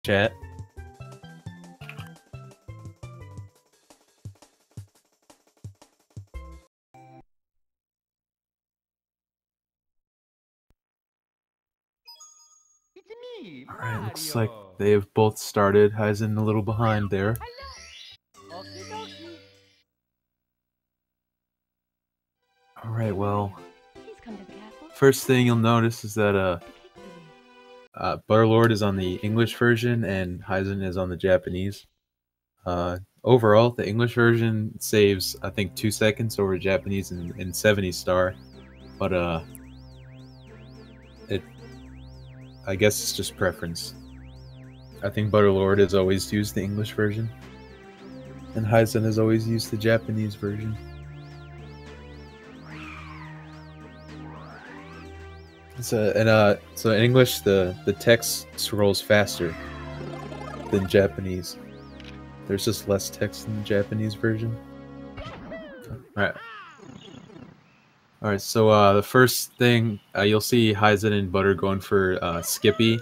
chat. Alright, looks like they have both started. Heisen a little behind there. Alright, well, first thing you'll notice is that Butterlord is on the English version and Heisen is on the Japanese. Overall, the English version saves, I think, 2 seconds over Japanese in 70 star, but I guess it's just preference. I think Butterlord has always used the English version, and Heisen has always used the Japanese version. So in English, the text scrolls faster than Japanese. There's just less text in the Japanese version. Alright, so the first thing, you'll see Heisen and Butter going for Skippy.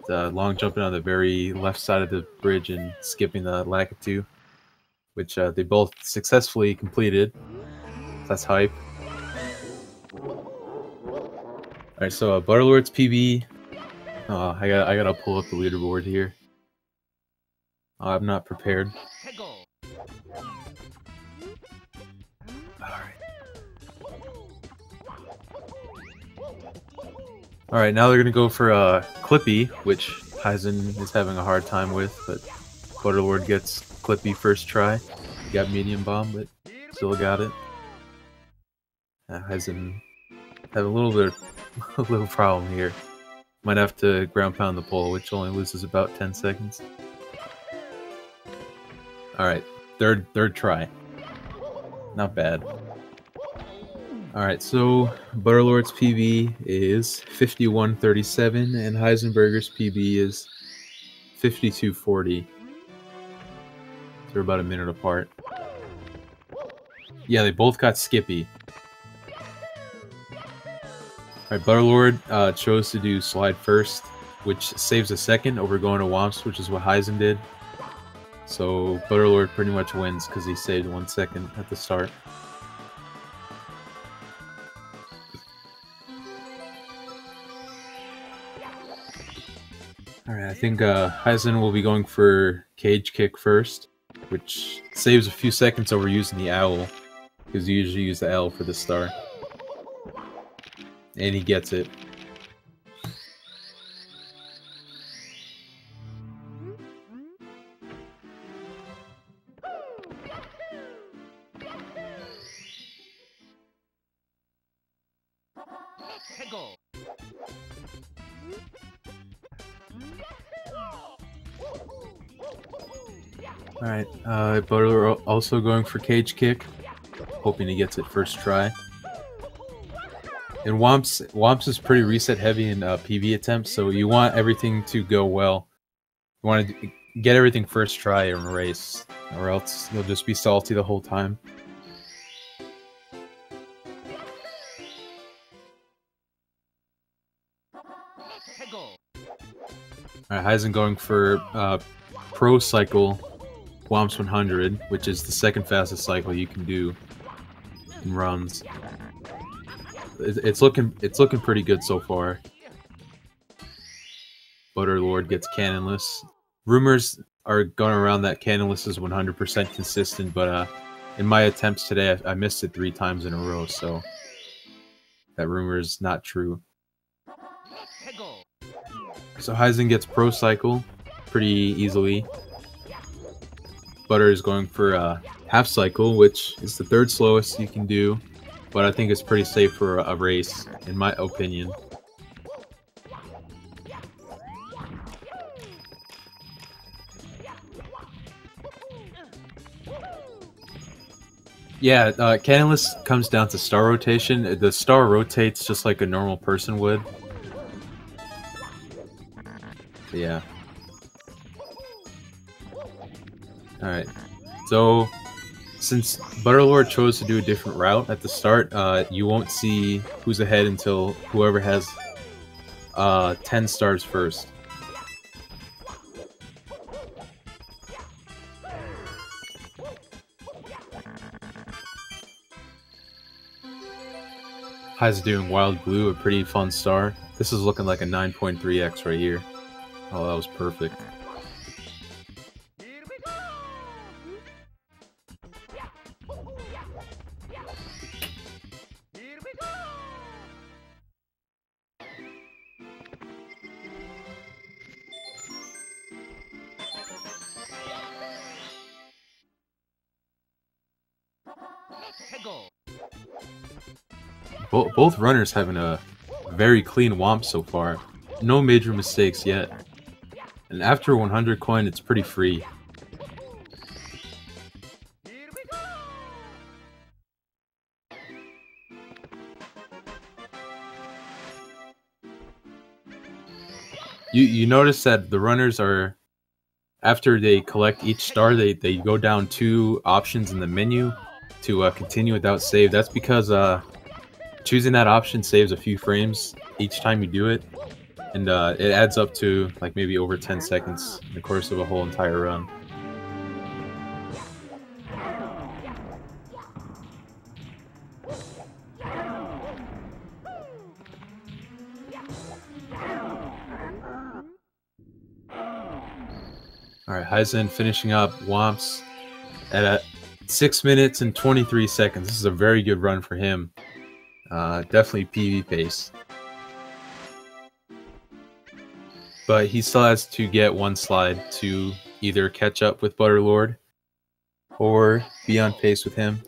The long jumping on the very left side of the bridge and skipping the Lakitu, which they both successfully completed. That's hype. Alright, so Butterlord's PB. I gotta pull up the leaderboard here. I'm not prepared. Alright, now they're gonna go for Clippy, which Heisen is having a hard time with, but Butterlord gets Clippy first try. He got medium bomb, but still got it. Heisen have a little problem here. Might have to ground pound the pole, which only loses about 10 seconds. Alright, third try. Not bad. Alright, so Butterlord's PB is 51.37 and Heisenburger's PB is 52.40. They're about a minute apart. Yeah, they both got Skippy. Alright, Butterlord chose to do slide first, which saves a second over going to Womps, which is what Heisen did. So Butterlord pretty much wins because he saved 1 second at the start. Alright, I think Heisen will be going for Cage Kick first, which saves a few seconds over using the owl, because you usually use the L for the star. And he gets it. Alright, Butterlord also going for Cage Kick, hoping he gets it first try. And Womps is pretty reset heavy in PB attempts, so you want everything to go well. You want to get everything first try in a race, or else you'll just be salty the whole time. Alright, Heisen going for Pro Cycle Womps 100, which is the second fastest cycle you can do in runs. It's looking pretty good so far. Butterlord gets Cannonless. Rumors are going around that Cannonless is 100% consistent, but in my attempts today, I missed it 3 times in a row, so that rumor is not true. So Heisen gets Pro Cycle pretty easily. Butter is going for Half Cycle, which is the 3rd slowest you can do, but I think it's pretty safe for a race, in my opinion. Yeah, Cannonless comes down to star rotation. The star rotates just like a normal person would. Yeah. Alright. So, since Butterlord chose to do a different route at the start, you won't see who's ahead until whoever has 10 stars first. Heisen doing Wild Blue, a pretty fun star. This is looking like a 9.3x right here. Oh, that was perfect. Both runners having a very clean womp so far. No major mistakes yet. And after 100 coin, it's pretty free. You notice that the runners are, after they collect each star, they go down 2 options in the menu to continue without save. That's because choosing that option saves a few frames each time you do it, and it adds up to like maybe over 10 seconds in the course of a whole entire run. Alright, Heisen finishing up Womps at 6 minutes and 23 seconds. This is a very good run for him. Definitely PV pace. But he still has to get 1 slide to either catch up with Butterlord or be on pace with him.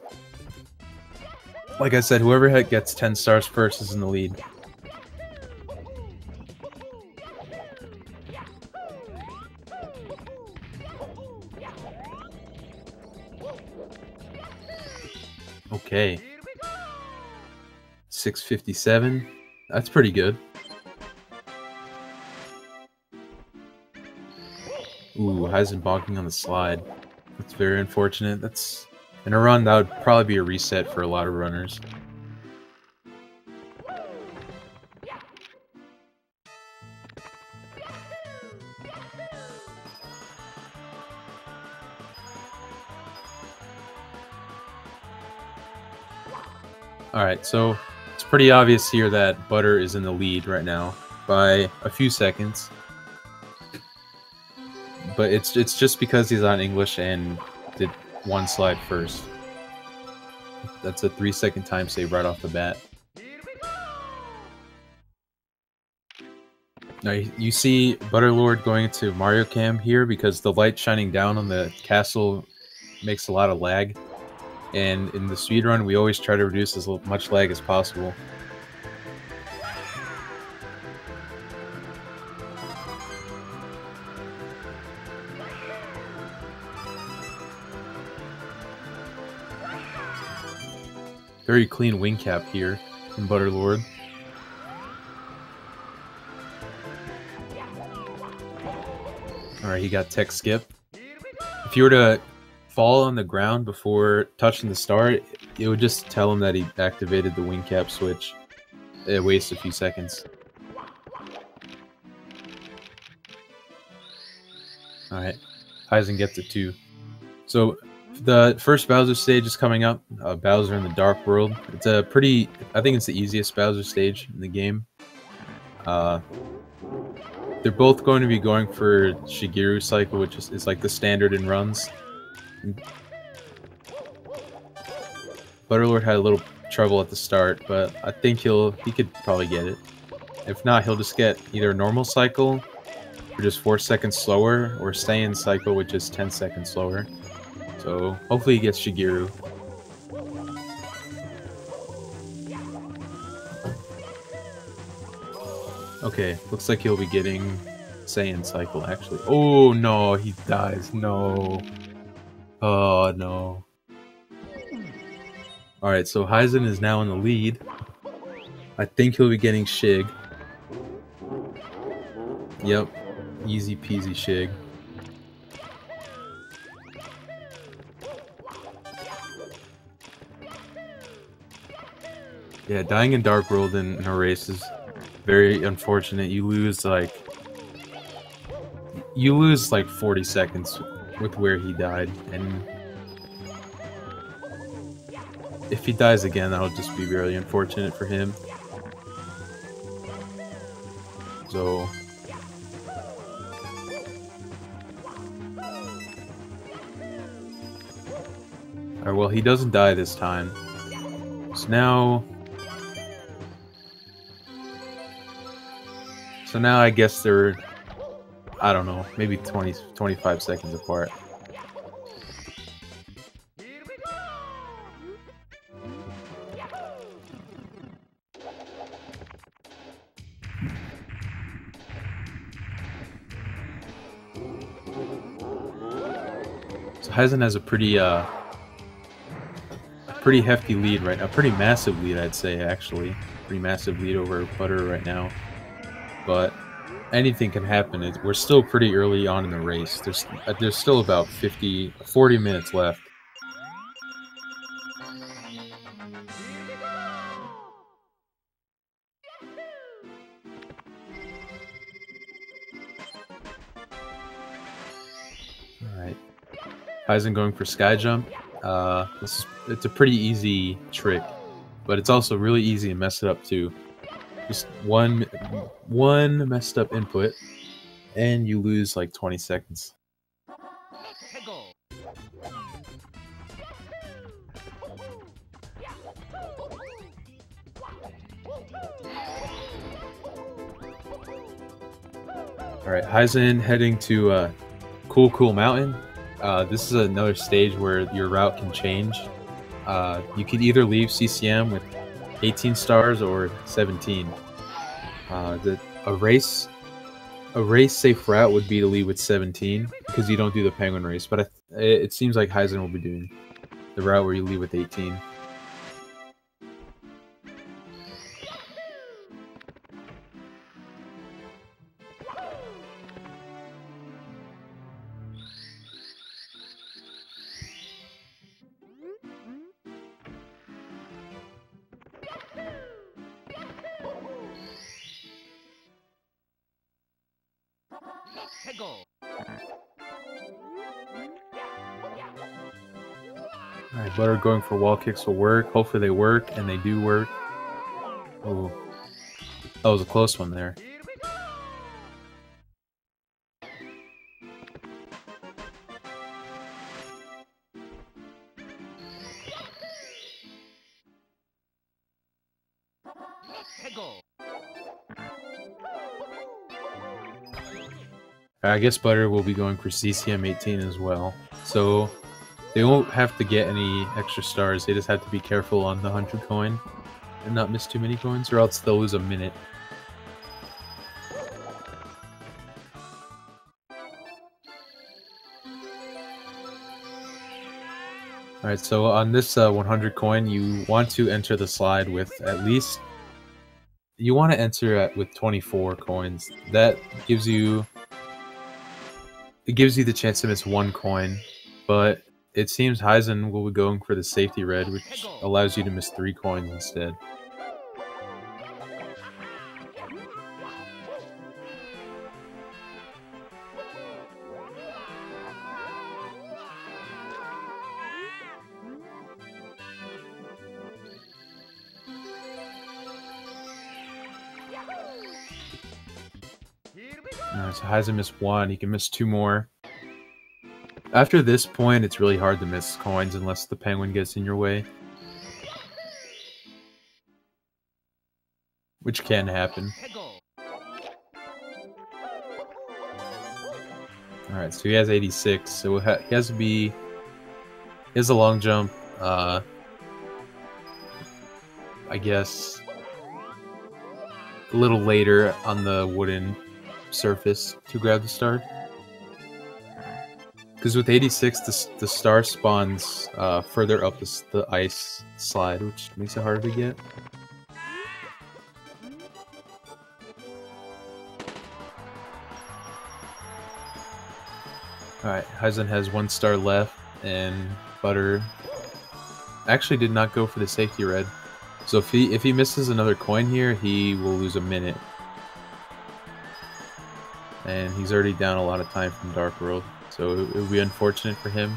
Like I said, whoever gets 10 stars first is in the lead. Okay. 657. That's pretty good. Ooh, Heisen bonking on the slide. That's very unfortunate. That's in a run that would probably be a reset for a lot of runners. Alright, so it's pretty obvious here that Butter is in the lead right now by a few seconds. But it's just because he's on English and did 1 slide first. That's a 3-second time save right off the bat. Now you see Butterlord going into Mario Cam here because the light shining down on the castle makes a lot of lag. And in the speedrun, we always try to reduce as much lag as possible. Very clean wing cap here from Butterlord. Alright, he got tech skip. If you were to fall on the ground before touching the star, it would just tell him that he activated the wing cap switch. It wastes a few seconds. Alright, Heisen gets it too. So the first Bowser stage is coming up, Bowser in the Dark World. It's a pretty, I think it's the easiest Bowser stage in the game. They're both going to be going for Shigeru cycle, which is like the standard in runs. Butterlord had a little trouble at the start, but I think he could probably get it. If not, he'll just get either normal cycle, or just 4 seconds slower, or stay in cycle, which is 10 seconds slower. So hopefully he gets Shigeru. Okay, looks like he'll be getting Saiyan cycle actually. Oh no, he dies. No. Oh no. Alright, so Heisen is now in the lead. I think he'll be getting Shig. Yep. Easy peasy Shig. Yeah, dying in Dark World in a race is very unfortunate. You lose like 40 seconds with where he died, and If he dies again, that'll just be really unfortunate for him. So... Alright, well, he doesn't die this time. So now... I guess they're... I don't know, maybe 25 seconds apart. So Heisen has a pretty hefty lead right now. A pretty massive lead, I'd say, actually. Pretty massive lead over Butter right now. But anything can happen. We're still pretty early on in the race. There's still about 40 minutes left. Alright. Heisen going for sky jump. It's a pretty easy trick, but it's also really easy to mess it up too. Just one messed up input, and you lose like 20 seconds. Alright, Heisen heading to Cool Mountain. This is another stage where your route can change. You could either leave CCM with 18 stars or 17. A race safe route would be to leave with 17 because you don't do the penguin race. But it seems like Heisen will be doing the route where you leave with 18. Alright, Butter going for wall kicks will work. Hopefully they work, and they do work. Oh, that was a close one there. I guess Butter will be going for CCM 18 as well. So they won't have to get any extra stars. They just have to be careful on the 100 coin and not miss too many coins, or else they'll lose a minute. Alright, so on this 100 coin, you want to enter the slide with at least... You want to enter with 24 coins. That gives you... It gives you the chance to miss one coin, but it seems Heisen will be going for the safety red, which allows you to miss 3 coins instead. Alright, so Heisen missed 1, he can miss 2 more. After this point, it's really hard to miss coins unless the penguin gets in your way. Which can happen. Alright, so he has 86, so he has to be... He has a long jump, I guess, a little later on the wooden surface to grab the star. Because with 86, the star spawns further up the ice slide, which makes it harder to get. Alright, Heisen has 1 star left, and Butter actually did not go for the safety red. So if he misses another coin here, he will lose a minute. And he's already down a lot of time from Dark World, so it would be unfortunate for him.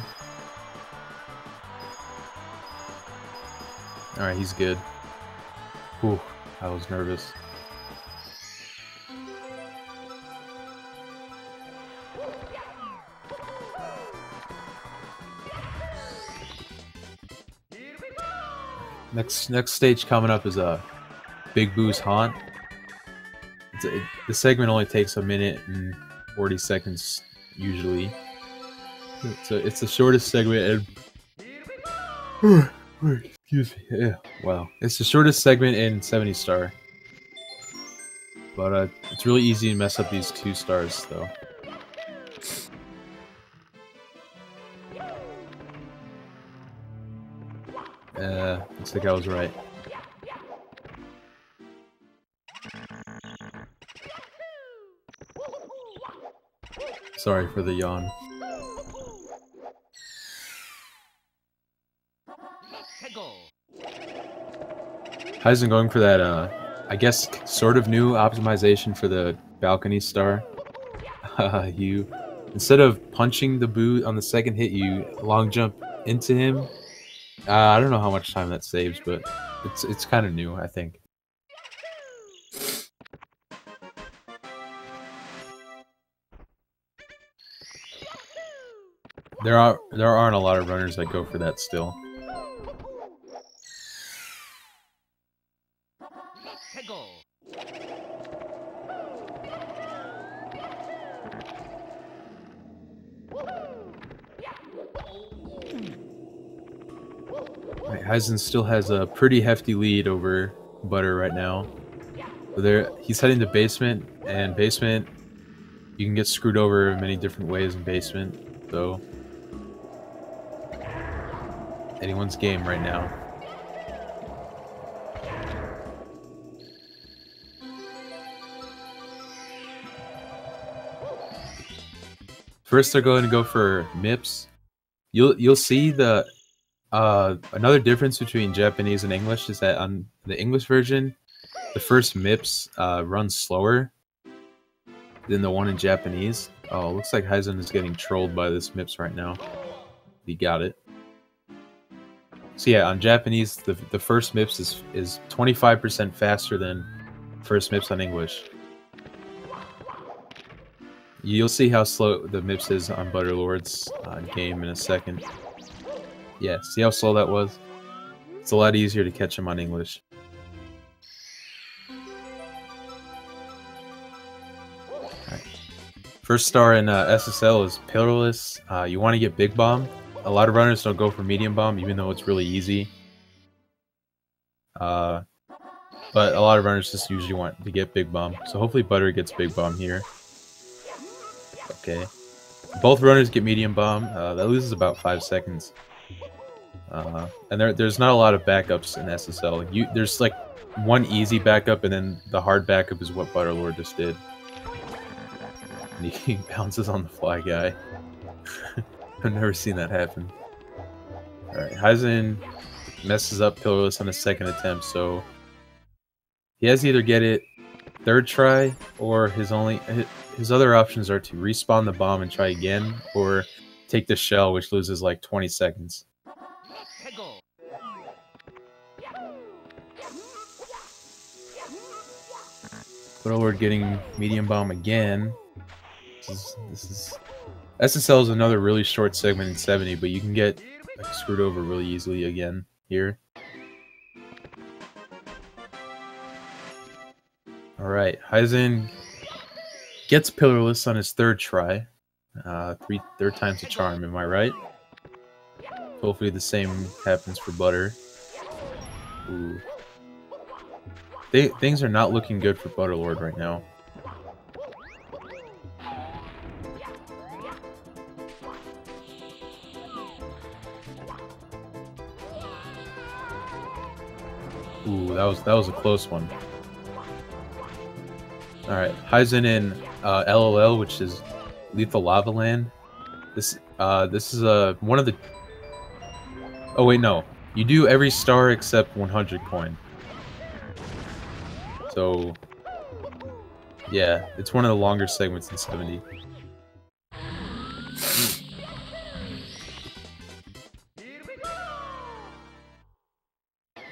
Alright, he's good. Whew, I was nervous. Next stage coming up is Big Boo's Haunt. The segment only takes a minute and 40 seconds usually. So it's the shortest segment and excuse me. Yeah, wow. It's the shortest segment in 70 star. But it's really easy to mess up these 2 stars though. Looks like I was right. Sorry for the yawn. Heisen going for that, I guess, sort of new optimization for the balcony star. You, instead of punching the boot on the second hit, you long jump into him. I don't know how much time that saves, but it's kind of new, I think. There aren't a lot of runners that go for that still. Right, Heisen still has a pretty hefty lead over Butter right now. So he's heading to basement, and basement, you can get screwed over many different ways in basement, so anyone's game right now. First, they're going to go for MIPS. You'll see the another difference between Japanese and English is that on the English version, the first MIPS runs slower than the one in Japanese. Oh, looks like Heisen is getting trolled by this MIPS right now. He got it. So yeah, on Japanese, the first MIPS is 25% faster than first MIPS on English. You'll see how slow the MIPS is on Butterlord's game in a second. Yeah, see how slow that was? It's a lot easier to catch him on English. Alright. First star in SSL is Pillarless. You want to get Big Bomb. A lot of runners don't go for Medium Bomb, even though it's really easy. But a lot of runners just usually want to get Big Bomb. So hopefully Butter gets Big Bomb here. Okay. Both runners get Medium Bomb. That loses about 5 seconds. And there's not a lot of backups in SSL. There's like one easy backup, and then the hard backup is what Butterlord just did. And he bounces on the fly guy. I've never seen that happen. Alright, Heisen messes up Pillarless on his second attempt, so he has to either get it third try, or his other options are to respawn the bomb and try again, or take the shell, which loses like 20 seconds. Butterlord getting Medium Bomb again. SSL is another really short segment in 70, but you can get like, screwed over really easily again here. Alright, Heisen gets Pillarless on his third try. Third time's a charm, am I right? Hopefully the same happens for Butter. Ooh. Things are not looking good for Butterlord right now. Ooh, that was a close one. Alright, Heisen in LLL, which is Lethal Lava Land. This is one of the... Oh wait, no. You do every star except 100 coin. So, yeah, it's one of the longer segments in 70.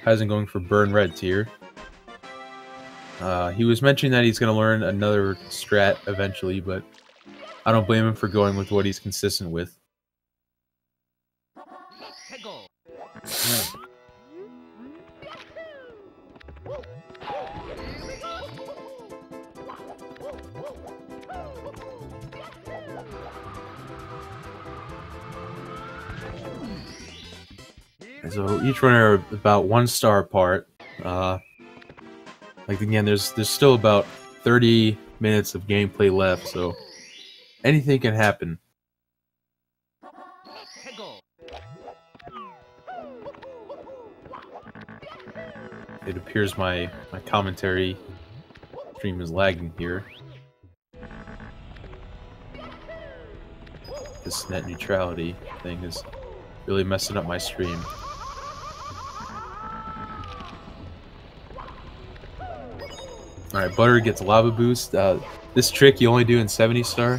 Heisen going for burn red tier. He was mentioning that he's going to learn another strat eventually, but I don't blame him for going with what he's consistent with. So each run are about 1 star apart. Like again, there's still about 30 minutes of gameplay left, so anything can happen. It appears my commentary stream is lagging here. This net neutrality thing is really messing up my stream. Alright, Butter gets Lava Boost. This trick you only do in 70 star.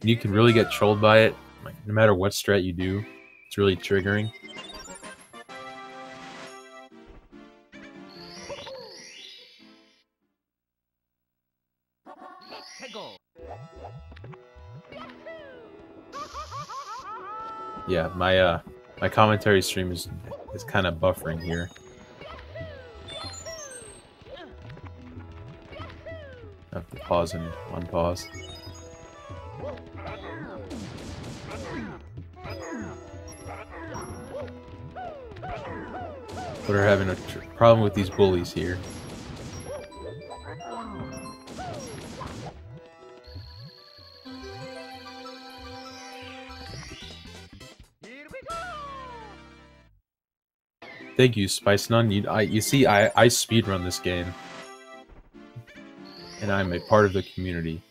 You can really get trolled by it, like, no matter what strat you do. It's really triggering. Yeah, my commentary stream is kind of buffering here. I have to pause and unpause. But we're having a problem with these bullies here. Thank you, Spice Nun. You see, I speedrun this game. And I'm a part of the community.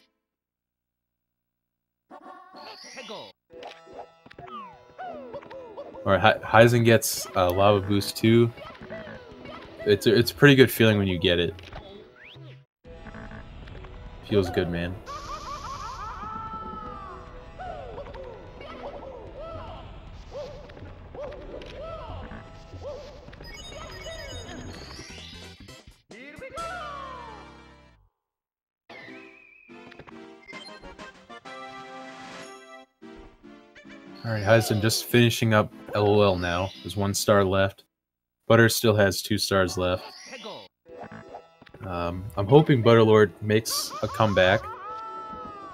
Alright, Heisen gets Lava Boost too. It's a pretty good feeling when you get it. Feels good, man. Alright, Heisen just finishing up LOL now. There's 1 star left. Butter still has 2 stars left. I'm hoping Butterlord makes a comeback.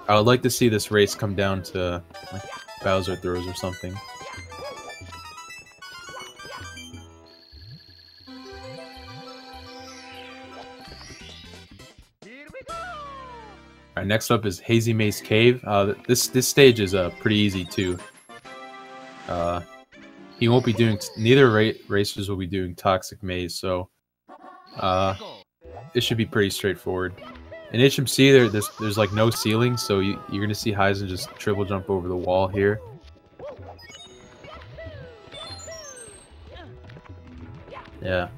I would like to see this race come down to like Bowser throws or something. Alright, next up is Hazy Maze Cave. This stage is pretty easy too. He won't be doing neither racers will be doing Toxic Maze, so it should be pretty straightforward. In HMC, there's like no ceiling, so you're gonna see Heisen just triple jump over the wall here. Yeah.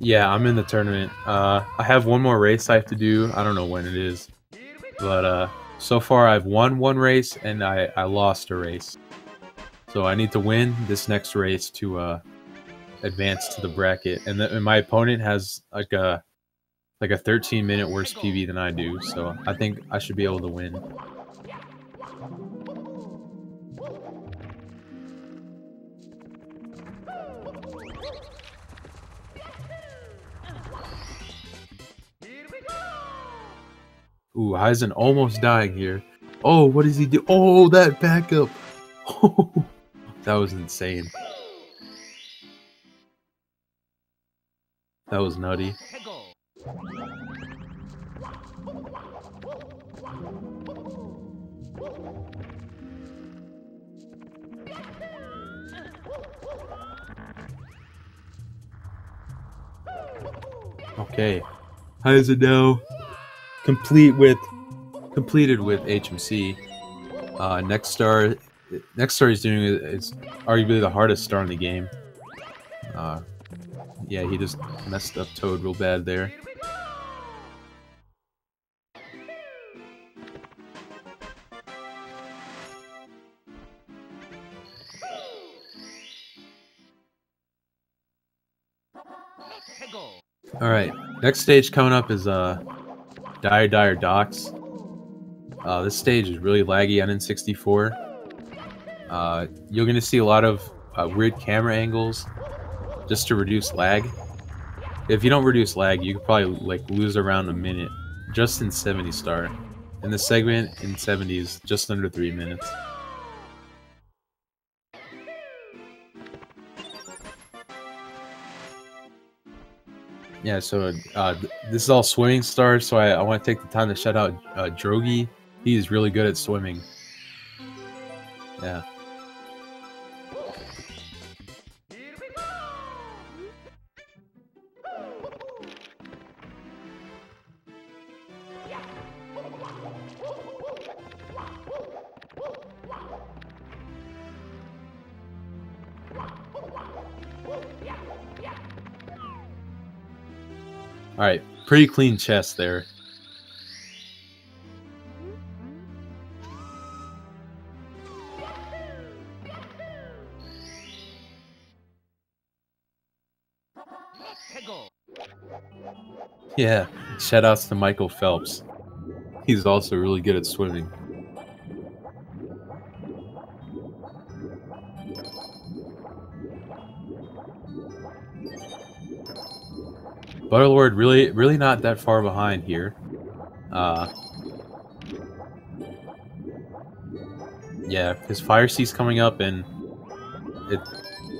Yeah, I'm in the tournament. I have one more race I have to do. I don't know when it is. But so far I've won 1 race and I lost a race. So I need to win this next race to advance to the bracket. And my opponent has like a 13-minute worse PB than I do. So I think I should be able to win. Ooh, Heisen almost dying here. Oh, what does he do? Oh, that backup! Oh, that was insane. That was nutty. Okay, Heisen now completed with HMC. Next star he's doing is arguably the hardest star in the game. Yeah, he just messed up Toad real bad there. Alright, next stage coming up is Dire Docks. This stage is really laggy on N64. You're gonna see a lot of weird camera angles just to reduce lag. If you don't reduce lag, you could probably like lose around a minute just in 70 star. In the segment in 70s, just under 3 minutes. Yeah, so this is all swimming stars, so I want to take the time to shout out Drogi. He is really good at swimming. Yeah. Alright, pretty clean chest there. Yeah, shoutouts to Michael Phelps. He's also really good at swimming. Butterlord really not that far behind here. Yeah, his Fire Sea's coming up, and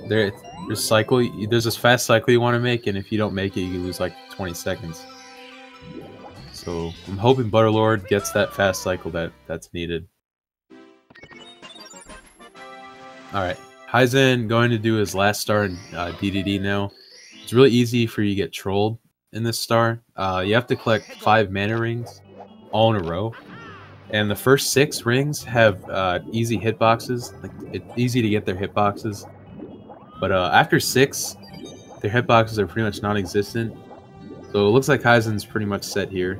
there's this fast cycle you want to make, and if you don't make it, you lose like 20 seconds. So I'm hoping Butterlord gets that fast cycle that's needed. Alright, Heisen going to do his last star in DDD now. It's really easy for you to get trolled in this star. You have to collect 5 mana rings all in a row. And the first 6 rings have easy hitboxes. Like, it's easy to get their hitboxes. But after 6, their hitboxes are pretty much non-existent. So it looks like Heisen's pretty much set here.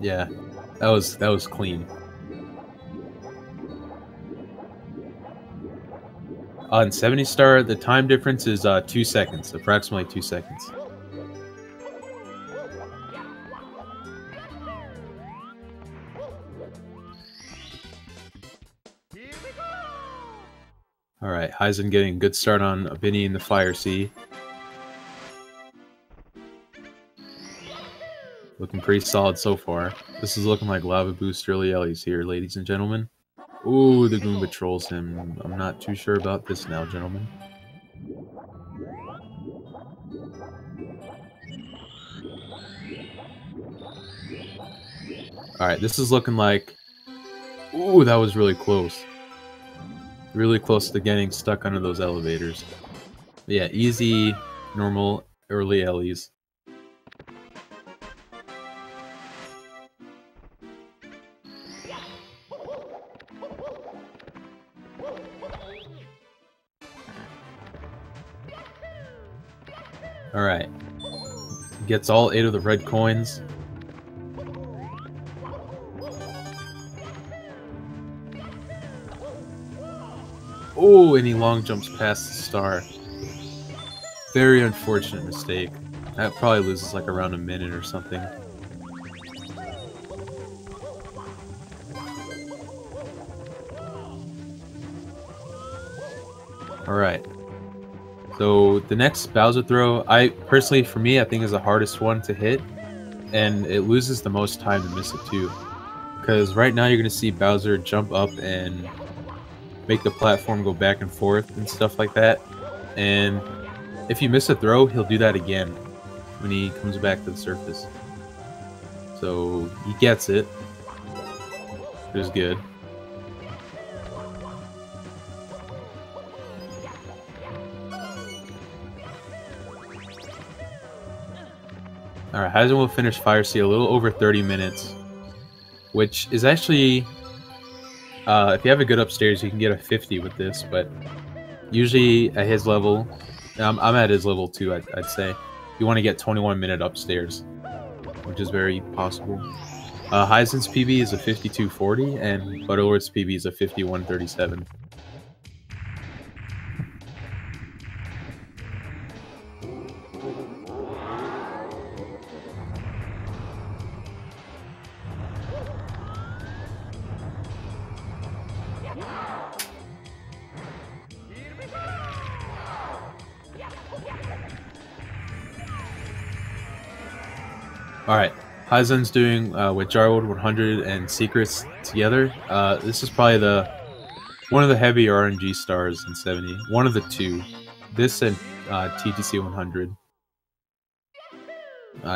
Yeah, that was clean. On 70 star, the time difference is 2 seconds, approximately 2 seconds. Alright, Heisen getting a good start on Vinny in the Fire Sea. Looking pretty solid so far. This is looking like Lava Boost early Ellies here, ladies and gentlemen. Ooh, the Goomba trolls him. I'm not too sure about this now, gentlemen. Alright, this is looking like... Ooh, that was really close. Really close to getting stuck under those elevators. But yeah, easy, normal, early Ellies. Alright. Gets all 8 of the red coins. Oh, and he long jumps past the star. Very unfortunate mistake. That probably loses like around a minute or something. Alright. So the next Bowser throw, for me, I think is the hardest one to hit, and it loses the most time to miss it too. Because right now you're going to see Bowser jump up and make the platform go back and forth and stuff like that. And if you miss a throw, he'll do that again when he comes back to the surface. So he gets it. It was good. Alright, Heisen will finish Fire Sea a little over 30 minutes, which is actually, if you have a good upstairs, you can get a 50 with this, but usually at his level, I'm at his level too, I'd say, you want to get 21-minute upstairs, which is very possible. Heisen's PB is a 52.40, and Butterlord's PB is a 51.37. Alright, Heisen's doing with Jarwood 100 and Secrets together. This is probably one of the heavier RNG stars in 70. One of the two. This and TTC 100.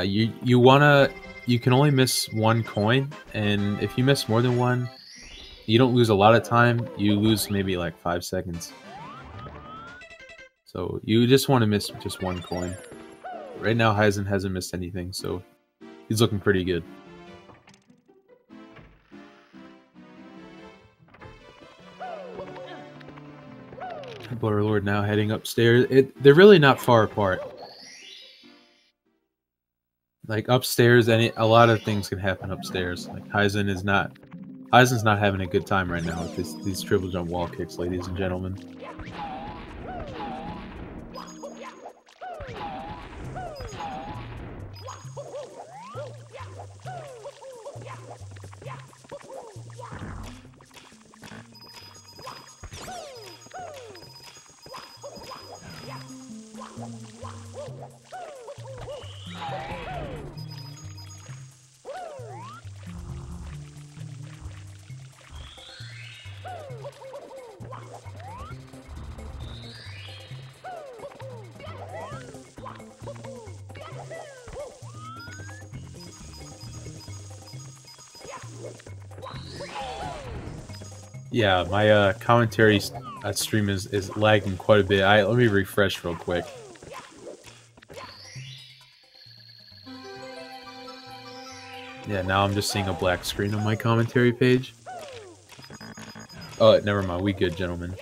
You can only miss one coin, and if you miss more than one, you don't lose a lot of time, you lose maybe like 5 seconds. So you just want to miss just one coin. Right now Heisen hasn't missed anything, so he's looking pretty good. Butterlord now heading upstairs. They're really not far apart. Like upstairs, a lot of things can happen upstairs. Like Heisen's not having a good time right now with these triple jump wall kicks, ladies and gentlemen. Yeah, my commentary stream is lagging quite a bit. Let me refresh real quick. Yeah, now I'm just seeing a black screen on my commentary page. Oh, never mind. We good, gentlemen.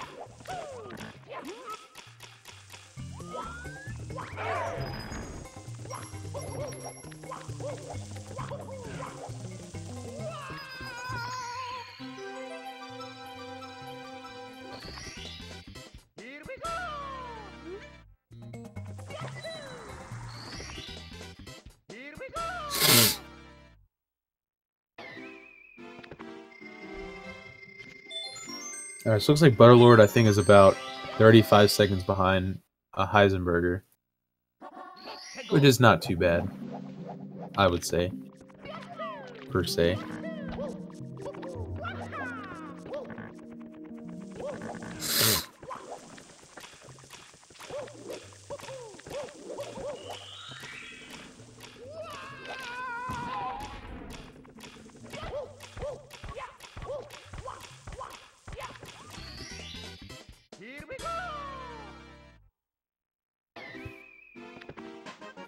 Alright, so it looks like Butterlord, I think, is about 35 seconds behind a Heisenburger. Which is not too bad, I would say. Per se.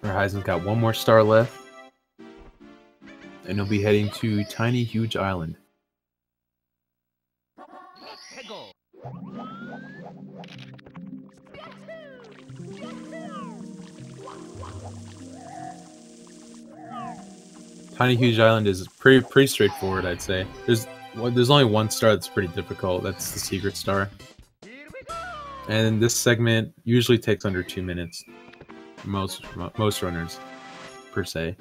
Heisen's got one more star left, and he'll be heading to Tiny Huge Island. Tiny Huge Island is pretty straightforward, I'd say. There's only one star that's pretty difficult. That's the secret star, and this segment usually takes under 2 minutes. Most runners, per se.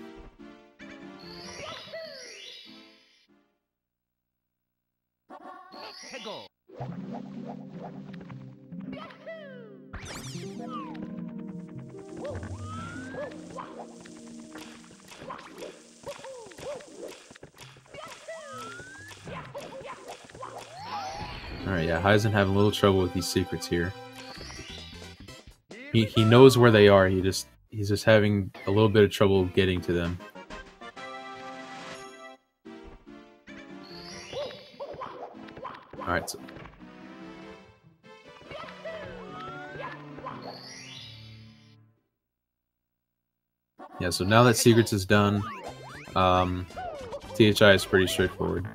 Alright, yeah, Heisen having a little trouble with these secrets here. He knows where they are, he's just having a little bit of trouble getting to them. Alright, so yeah, so now that secrets is done, THI is pretty straightforward.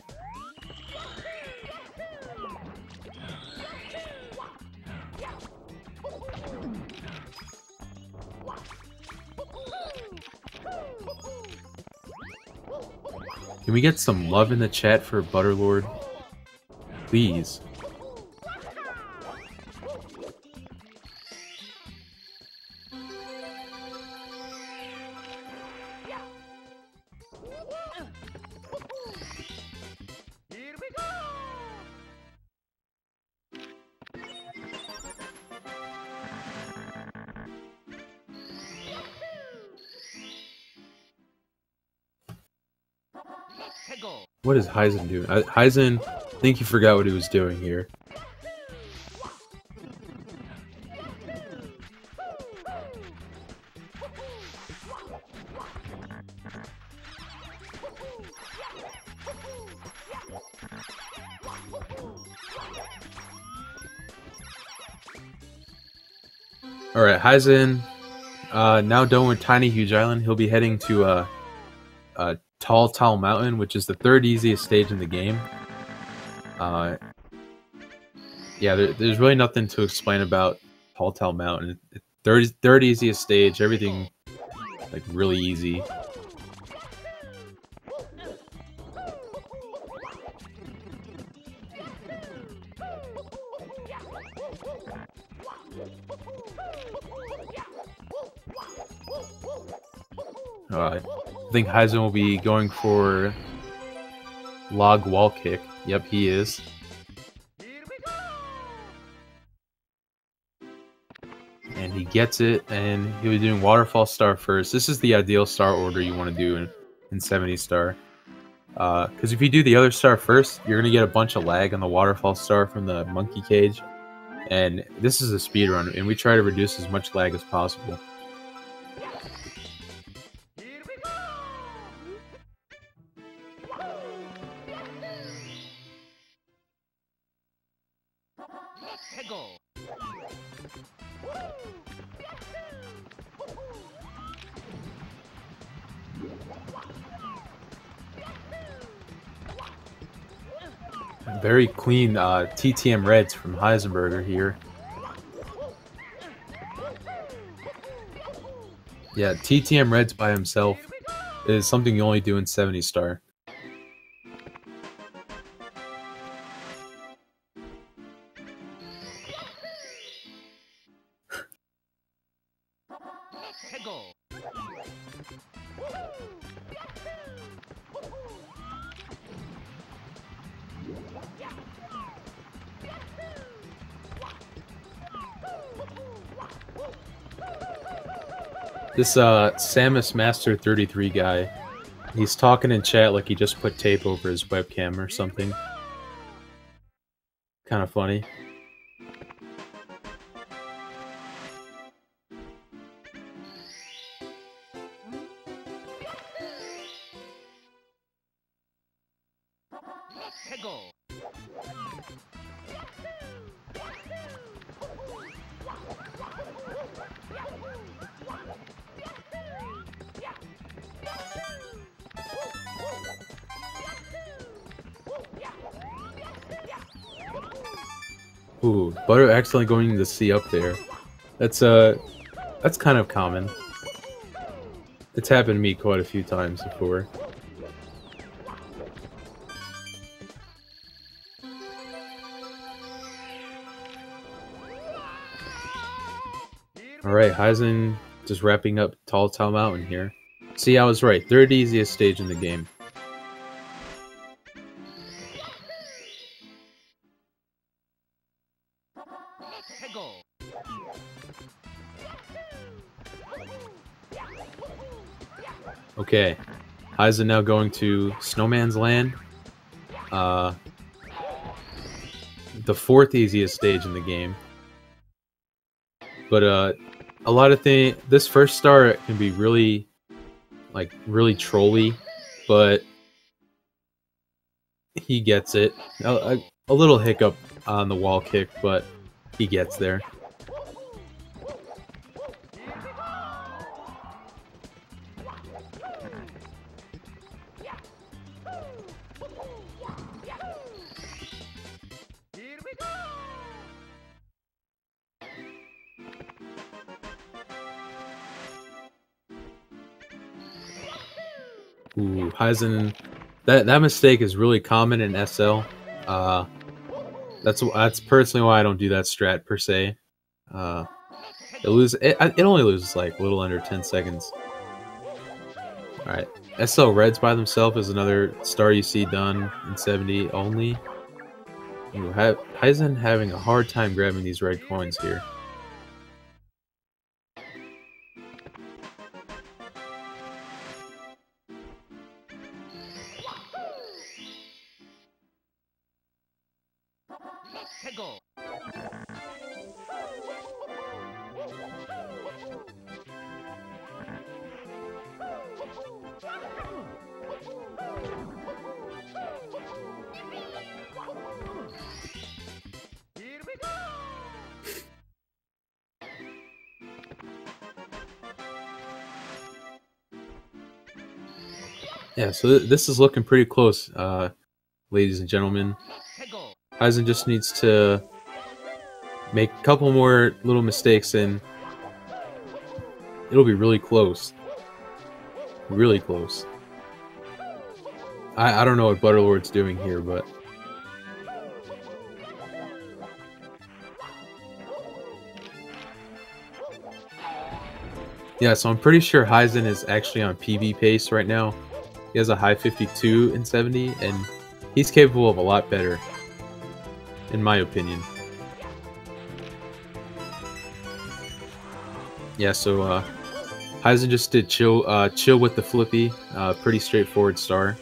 Can we get some love in the chat for Butterlord? Please. What is Heisen doing? Heisen, I think he forgot what he was doing here. Alright, Heisen, now done with Tiny Huge Island, he'll be heading to Tall Mountain, which is the third easiest stage in the game. Yeah, there's really nothing to explain about Tall Mountain. Third easiest stage, everything like really easy. I think Heisen will be going for log wall kick. Yep, he is. And he gets it, and he'll be doing waterfall star first. This is the ideal star order you want to do in 70 star. Because if you do the other star first, you're going to get a bunch of lag on the waterfall star from the monkey cage. And this is a speed run, and we try to reduce as much lag as possible. Very clean TTM Reds from Heisenberger here. Yeah, TTM Reds by himself is something you only do in 70 star. This Samus Master 33 guy, he's talking in chat like he just put tape over his webcam or something. Kind of funny. Ooh, Butter accidentally going to the sea up there. That's kind of common. It's happened to me quite a few times before. Alright, Heisen just wrapping up Tall Mountain here. See, I was right. Third easiest stage in the game. Okay, Heisen now going to Snowman's Land. the fourth easiest stage in the game. But a lot of things. This first star can be really, like, really trolly, but he gets it. A little hiccup on the wall kick, but he gets there. Ooh, Heisen. That mistake is really common in SL. Uh, that's personally why I don't do that strat per se. Uh, it only loses like a little under 10 seconds. All right, SL Reds by themselves is another star you see done in 70 only. Heisen having a hard time grabbing these red coins here. Yeah, so this is looking pretty close, ladies and gentlemen. Heisen just needs to make a couple more little mistakes and it'll be really close. Really close. I don't know what Butterlord's doing here, but... yeah, so I'm pretty sure Heisen is actually on PB pace right now. He has a high 52 in 70, and he's capable of a lot better, in my opinion. Yeah, so Heisen just did chill with the flippy, pretty straightforward star.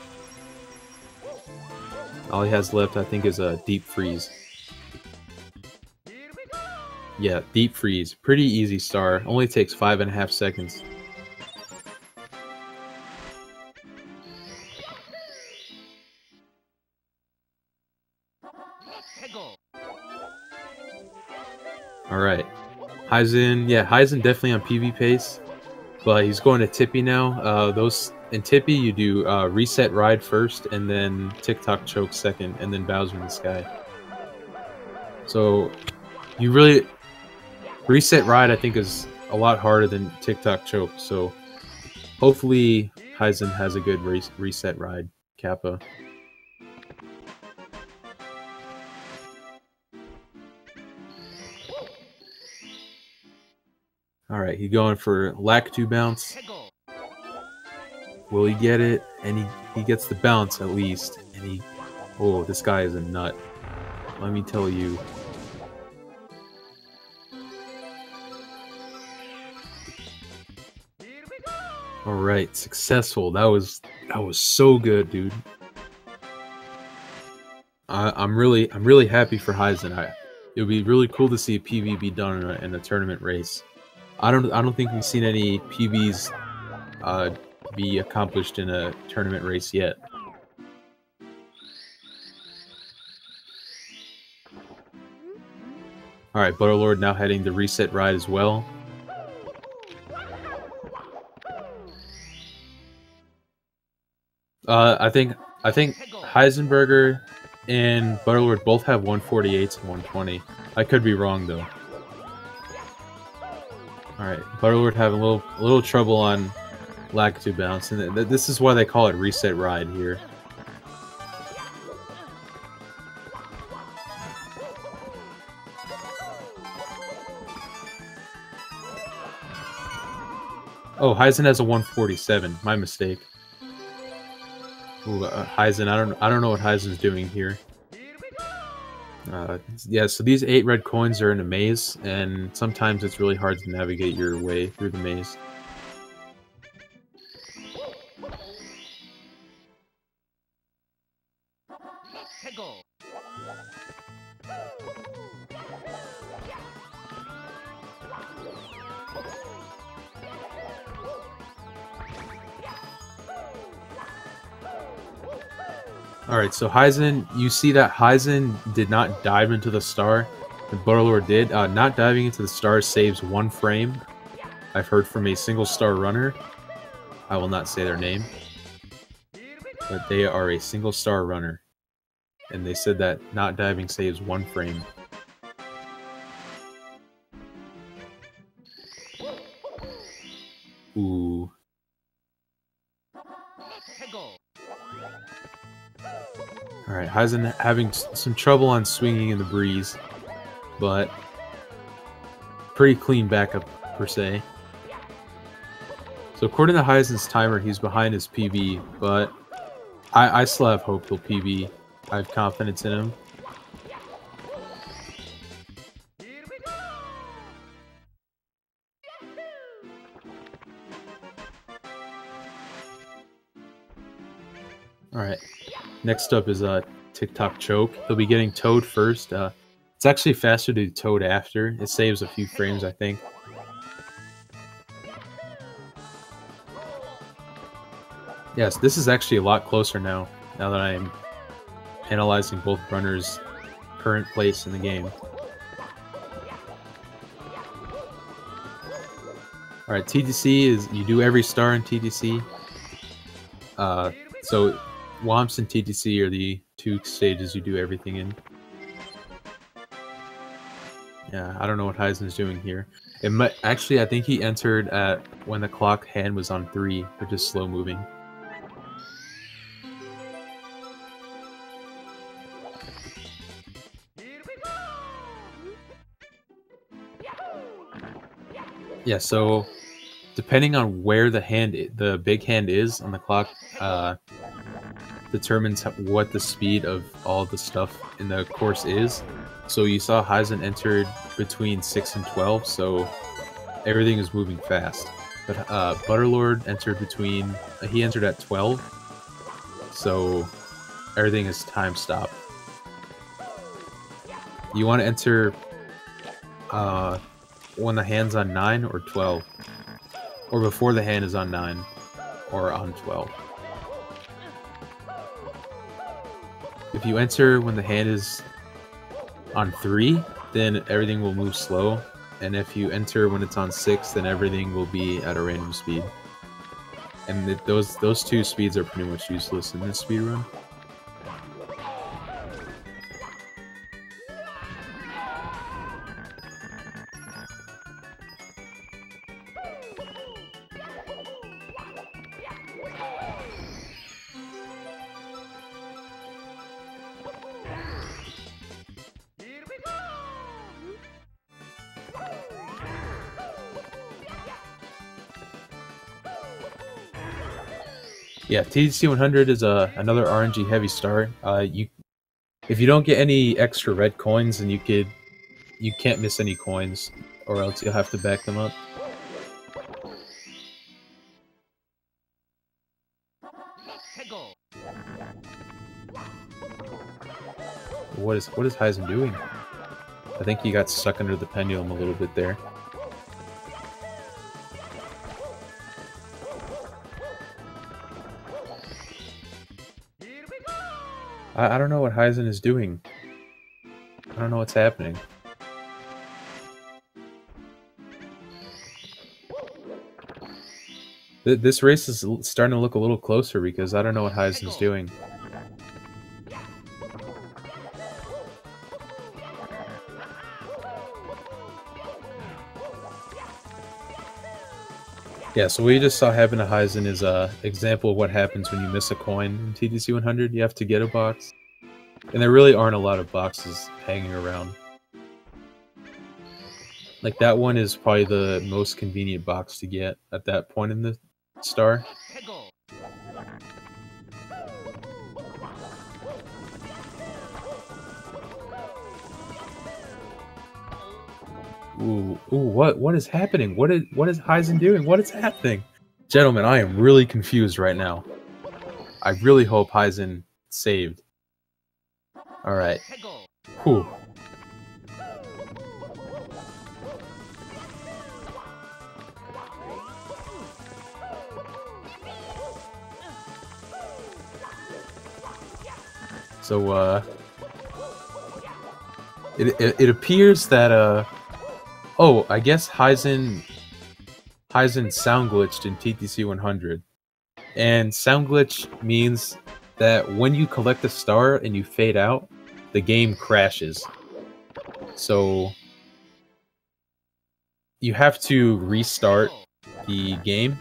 All he has left, I think, is a deep freeze. Yeah, deep freeze, pretty easy star. Only takes 5.5 seconds. Alright. Heisen, yeah, Heisen definitely on PB pace, but he's going to Tippy now. In Tippy, you do reset ride first, and then TikTok choke second, and then Bowser in the sky. So, you really... reset ride, I think, is a lot harder than TikTok choke, so hopefully Heisen has a good reset ride, Kappa. Alright, he's going for Lakitu bounce. Will he get it? And he gets the bounce at least. And he... oh, this guy is a nut. Let me tell you. Alright, successful. That was so good, dude. I'm really happy for Heisen. It would be really cool to see a PB be done in a tournament race. I don't think we've seen any PBs be accomplished in a tournament race yet. Alright, Butterlord now heading the reset ride as well. I think Heisenburger and Butterlord both have 148s and 120. I could be wrong though. Alright, Butterlord having a little trouble on Lakitu bounce, and this is why they call it reset ride here. Oh, Heisen has a 147. My mistake. Ooh, Heisen. I don't know what Heisen's doing here. Yeah, so these 8 red coins are in a maze, and sometimes it's really hard to navigate your way through the maze. Alright, so Heisen, you see that Heisen did not dive into the star, and Butterlord did. Not diving into the star saves 1 frame. I've heard from a single star runner. I will not say their name, but they are a single star runner. And they said that not diving saves 1 frame. Ooh. Alright, Heisen having some trouble on swinging in the breeze, but pretty clean backup, per se. So according to Heisen's timer, he's behind his PB, but I still have hope he'll PB. I have confidence in him. Alright, next up is TikTok Choke. He'll be getting Toad first. It's actually faster to do Toad after. It saves a few frames, I think. Yes, this is actually a lot closer now that I am analyzing both runners' current place in the game. Alright, TDC is, you do every star in TDC. So Womps and TDC are the 2 stages you do everything in. Yeah, I don't know what Heisen's doing here. It might, actually, I think he entered at when the clock hand was on 3, or just slow moving. Yeah, so depending on where the big hand is on the clock, determines what the speed of all the stuff in the course is. So you saw Heisen entered between 6 and 12, so everything is moving fast. But Butterlord entered he entered at 12, so everything is time stopped. You want to enter when the hand's on 9 or 12, or before the hand is on 9 or on 12. If you enter when the hand is on 3, then everything will move slow, and if you enter when it's on 6, then everything will be at a random speed. And those 2 speeds are pretty much useless in this speedrun. Yeah, TDC 100 is another RNG heavy start. If you don't get any extra red coins, then you can't miss any coins, or else you'll have to back them up. What is Heisen doing? I think he got stuck under the pendulum a little bit there. I don't know what Heisen is doing. I don't know what's happening. This race is starting to look a little closer because I don't know what Heisen's doing. Yeah, so what you just saw happen to Heisen is an example of what happens when you miss a coin in TDC 100. You have to get a box. And there really aren't a lot of boxes hanging around. Like, that one is probably the most convenient box to get at that point in the star. Ooh, what is happening? What is Heisen doing? What is happening? Gentlemen, I am really confused right now. I really hope Heisen saved. Alright. Whew. So it appears that oh, I guess Heisen sound glitched in TTC 100, and sound glitch means that when you collect a star and you fade out, the game crashes. So you have to restart the game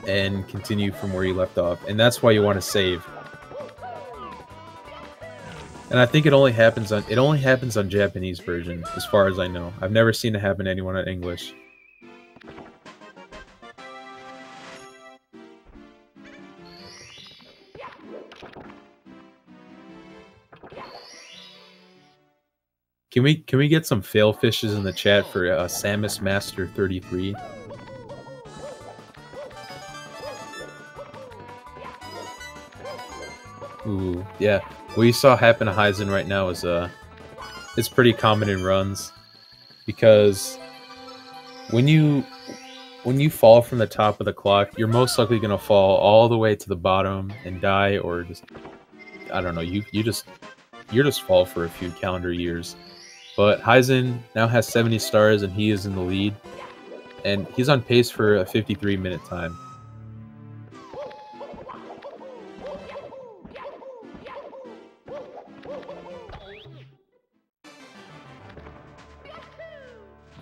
and continue from where you left off, and that's why you want to save. And I think it only happens on Japanese version, as far as I know. I've never seen it happen to anyone in English. Can we get some fail fishes in the chat for Samus Master 33? Ooh, yeah. What you saw happen to Heisen right now is it's pretty common in runs, because when you fall from the top of the clock, you're most likely gonna fall all the way to the bottom and die, or just, I don't know, you just fall for a few calendar years. But Heisen now has 70 stars and he is in the lead, and he's on pace for a 53-minute time.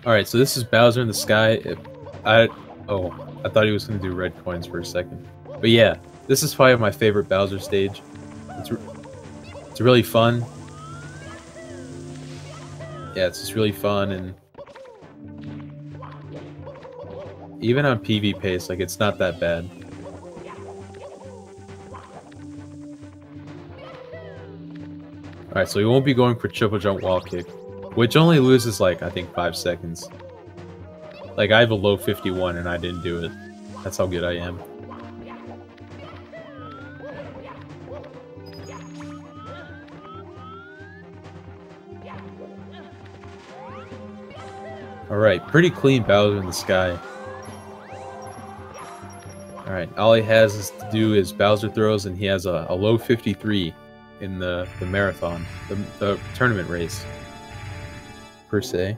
Alright, so this is Bowser in the Sky. I thought he was going to do red coins for a second. But yeah, this is probably my favorite Bowser stage. It's really fun. Yeah, it's just really fun, and even on PV pace, like, it's not that bad. Alright, so we won't be going for triple jump wall kick, which only loses, like, I think 5 seconds. Like, I have a low 51 and I didn't do it. That's how good I am. Alright, pretty clean Bowser in the Sky. Alright, all he has is to do is Bowser throws, and he has a low 53 in the marathon, the tournament race, per se.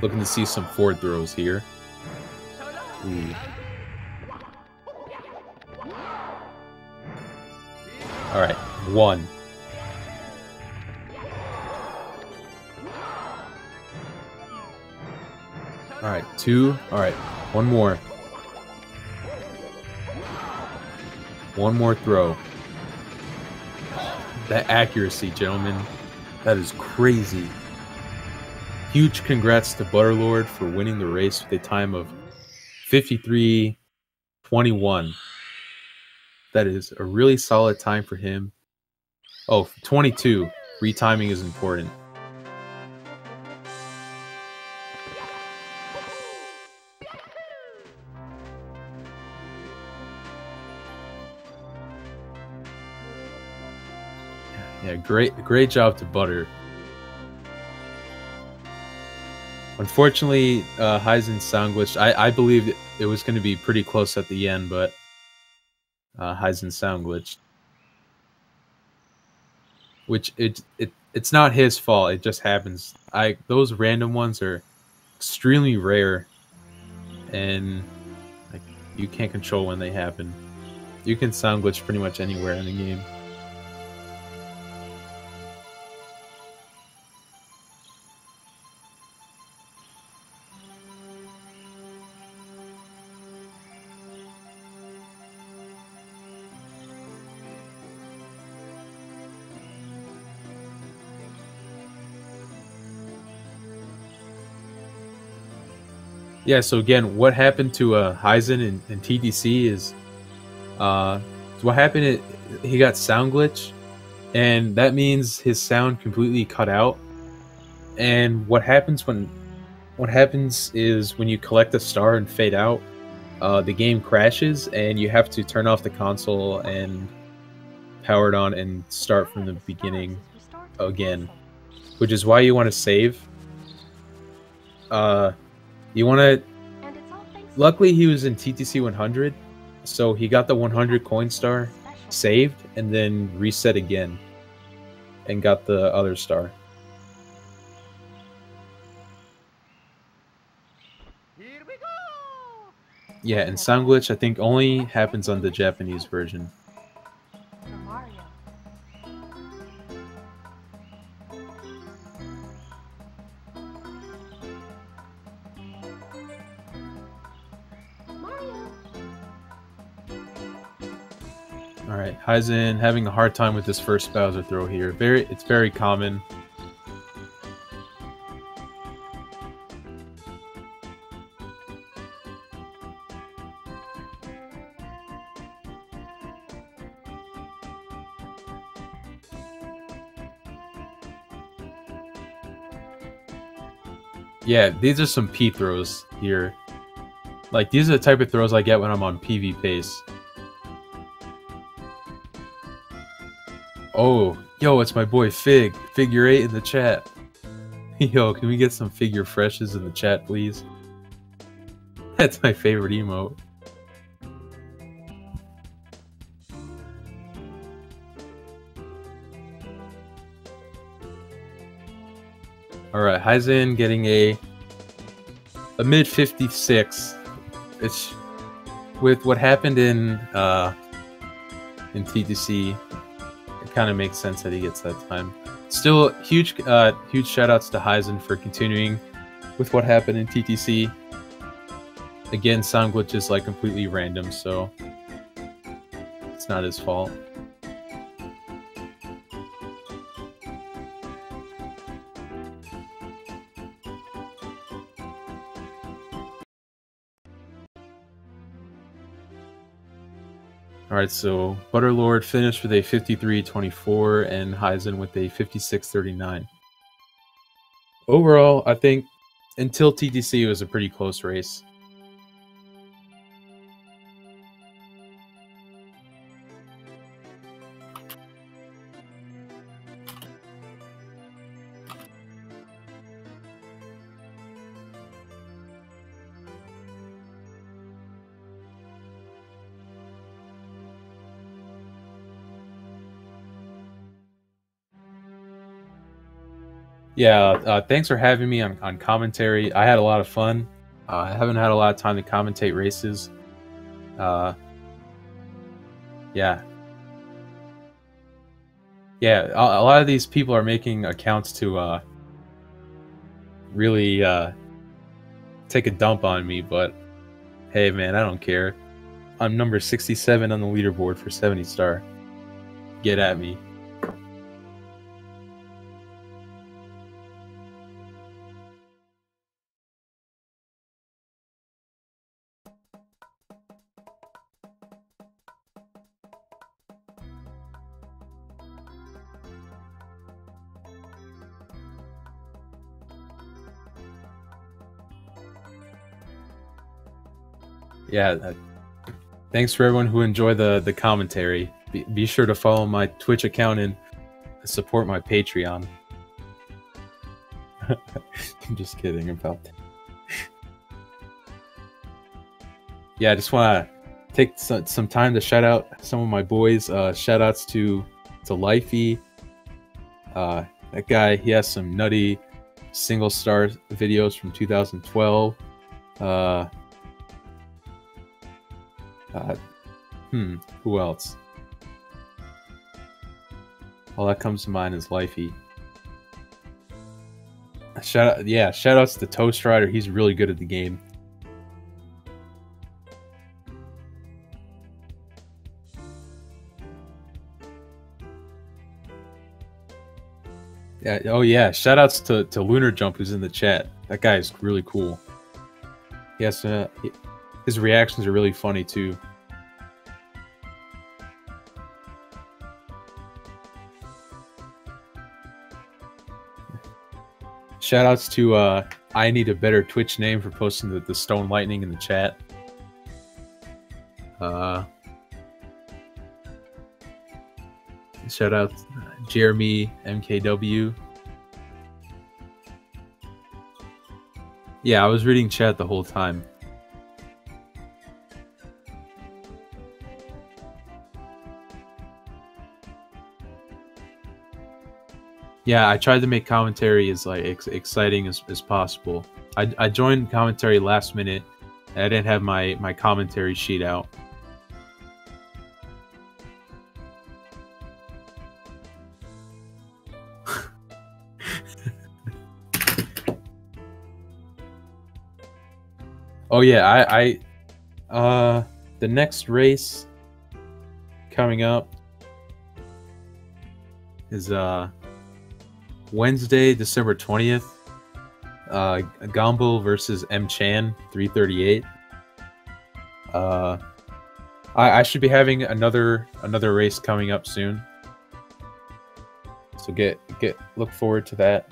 Looking to see some forward throws here. Ooh. Alright, 1. Alright, 2. Alright, 1 more. 1 more throw. That accuracy, gentlemen. That is crazy. Huge congrats to Butterlord for winning the race with a time of 53:21. That is a really solid time for him. Oh, 22. Retiming is important. Yeah, great job to Butter. Unfortunately, Heisen's sound glitched. I believed it was going to be pretty close at the end, but Heisen's sound glitched. Which it's not his fault. It just happens. Those random ones are extremely rare, and like, you can't control when they happen. You can sound glitch pretty much anywhere in the game. Yeah, so again, what happened to Heisen in TDC is, what happened, he got sound glitch, and that means his sound completely cut out. And what happens is when you collect a star and fade out, the game crashes, and you have to turn off the console and power it on and start from the beginning again, which is why you want to save. You want to... Luckily, he was in TTC 100, So he got the 100 coin star, saved, and then reset again, and got the other star. Here we go. Yeah, and sound glitch I think only happens on the Japanese version. For Mario. Mario. Alright, Heisen having a hard time with this first Bowser throw here. It's very common. Yeah, these are some P throws here. Like, these are the type of throws I get when I'm on PV pace. Oh, yo, it's my boy Fig. Figure 8 in the chat. Yo, can we get some figure freshes in the chat, please? That's my favorite emote. Alright, Heisen getting a mid 56. It's with what happened in TTC, it kind of makes sense that he gets that time. Still, huge shout outs to Heisen for continuing with what happened in TTC. Again, sound glitch is like completely random, so it's not his fault. Alright, so Butterlord finished with a 53-24 and Heisen with a 56-39. Overall, I think until TTC it was a pretty close race. Yeah, thanks for having me on commentary. I had a lot of fun. I haven't had a lot of time to commentate races. Yeah. Yeah, a lot of these people are making accounts to really take a dump on me, but hey man, I don't care. I'm number 67 on the leaderboard for 70 star. Get at me. Yeah, thanks for everyone who enjoyed the commentary. Be sure to follow my Twitch account and support my Patreon. I'm just kidding about that. Yeah, I just want to take some time to shout out some of my boys. Shout outs to Lifey. That guy, he has some nutty single star videos from 2012. Who else? All that comes to mind is Lifey. Shout outs to Toast Rider. He's really good at the game. Yeah, oh yeah, shout outs to Lunar Jump who's in the chat. That guy is really cool. Yes, his reactions are really funny too. Shoutouts to I Need a Better Twitch Name for posting the Stone Lightning in the chat. Shout out Jeremy MKW. Yeah, I was reading chat the whole time. Yeah, I tried to make commentary as like exciting as possible. I joined commentary last minute, and I didn't have my commentary sheet out. Oh yeah, the next race coming up is Wednesday, December 20th. Gomble versus M Chan 338. I should be having another race coming up soon. So look forward to that.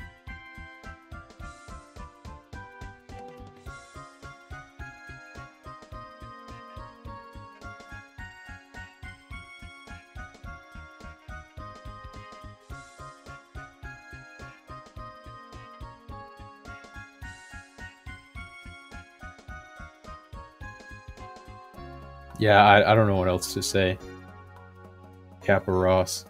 Yeah, I don't know what else to say. Kappa Ross.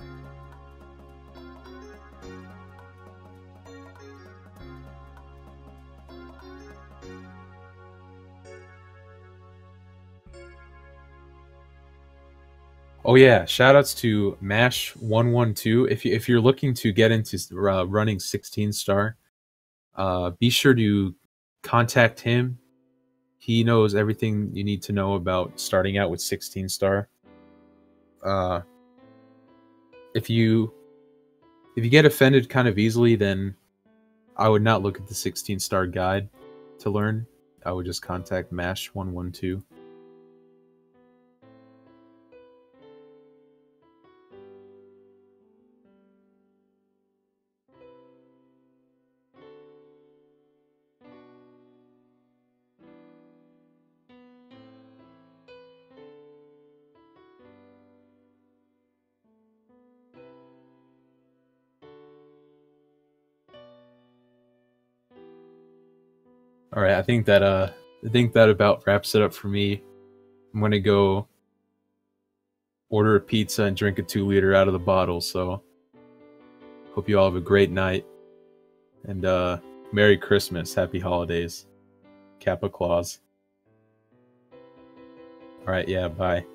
Oh yeah, shoutouts to Mash112. If you're looking to get into running 16 star, be sure to contact him. He knows everything you need to know about starting out with 16 star. If you get offended kind of easily, then I would not look at the 16 star guide to learn. I would just contact Mash112. All right, I think that about wraps it up for me. I'm gonna go order a pizza and drink a 2-liter out of the bottle. So, hope you all have a great night, and Merry Christmas, Happy Holidays, Kappa Claus. All right, yeah, bye.